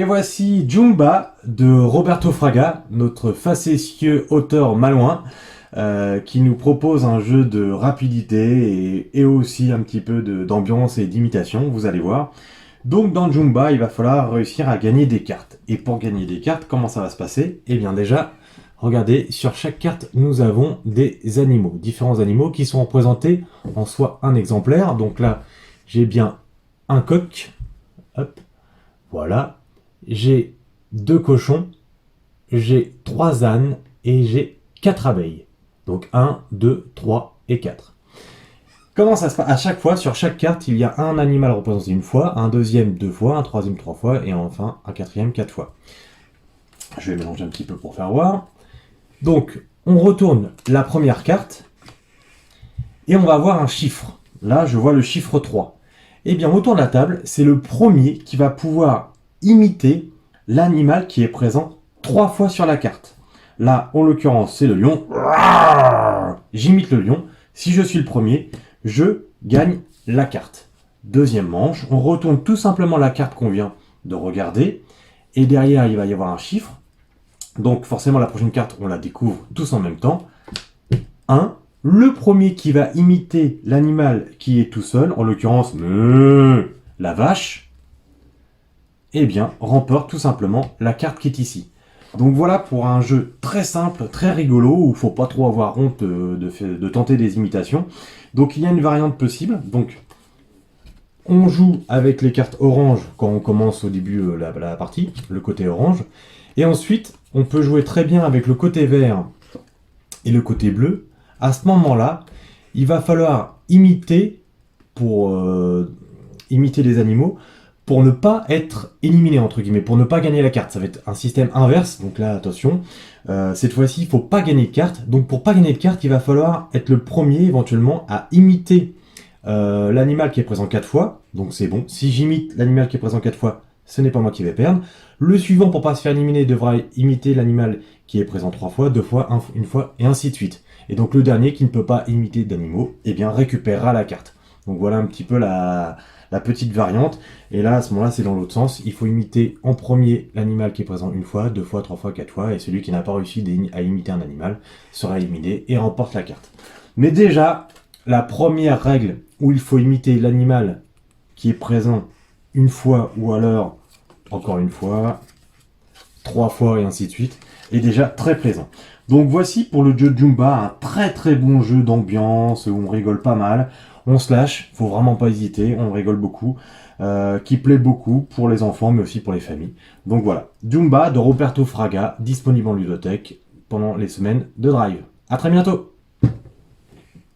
Et voici Jumba de Roberto Fraga, notre facétieux auteur malouin, qui nous propose un jeu de rapidité et aussi un petit peu d'ambiance et d'imitation, vous allez voir. Donc dans Jumba, il va falloir réussir à gagner des cartes. Et pour gagner des cartes, comment ça va se passer? Eh bien déjà, regardez, sur chaque carte, nous avons des animaux, différents animaux qui sont représentés en soit un exemplaire. Donc là, j'ai bien un coq, hop, voilà. J'ai 2 cochons, j'ai 3 ânes et j'ai 4 abeilles. Donc 1, 2, 3 et 4. Comment ça se passe? À chaque fois, sur chaque carte, il y a un animal représenté une fois, un deuxième 2 fois, un troisième 3 fois et enfin un quatrième 4 fois. Je vais mélanger un petit peu pour faire voir. Donc, on retourne la première carte et on va avoir un chiffre. Là, je vois le chiffre 3. Eh bien, autour de la table, c'est le premier qui va pouvoir imiter l'animal qui est présent 3 fois sur la carte. Là, en l'occurrence, c'est le lion. J'imite le lion. Si je suis le premier, je gagne la carte. Deuxième manche, on retourne tout simplement la carte qu'on vient de regarder. Et derrière, il va y avoir un chiffre. Donc forcément, la prochaine carte, on la découvre tous en même temps. 1. Le premier qui va imiter l'animal qui est tout seul, en l'occurrence la vache, eh bien, remporte tout simplement la carte qui est ici. Donc voilà pour un jeu très simple, très rigolo, où il ne faut pas trop avoir honte de tenter des imitations. Donc il y a une variante possible. Donc on joue avec les cartes orange quand on commence au début la partie, le côté orange. Et ensuite, on peut jouer très bien avec le côté vert et le côté bleu. À ce moment-là, il va falloir imiter pour imiter les animaux pour ne pas être éliminé, entre guillemets, pour ne pas gagner la carte. Ça va être un système inverse, donc là, attention. Cette fois-ci, il ne faut pas gagner de carte. Donc pour pas gagner de carte, il va falloir être le premier, éventuellement, à imiter l'animal qui est présent 4 fois. Donc c'est bon. Si j'imite l'animal qui est présent 4 fois, ce n'est pas moi qui vais perdre. Le suivant, pour pas se faire éliminer, devra imiter l'animal qui est présent 3 fois, 2 fois, une fois, et ainsi de suite. Et donc le dernier qui ne peut pas imiter d'animaux, eh bien récupérera la carte. Donc voilà un petit peu la petite variante. Et là, à ce moment-là, c'est dans l'autre sens. Il faut imiter en premier l'animal qui est présent une fois, 2 fois, 3 fois, 4 fois. Et celui qui n'a pas réussi à imiter un animal sera éliminé et remporte la carte. Mais déjà, la première règle où il faut imiter l'animal qui est présent une fois ou alors encore une fois, 3 fois et ainsi de suite, est déjà très plaisant. Donc voici pour le jeu Jumba, un très très bon jeu d'ambiance où on rigole pas mal, on se lâche, faut vraiment pas hésiter, on rigole beaucoup, qui plaît beaucoup pour les enfants mais aussi pour les familles. Donc voilà, Jumba de Roberto Fraga, disponible en ludothèque pendant les semaines de Drive. A très bientôt.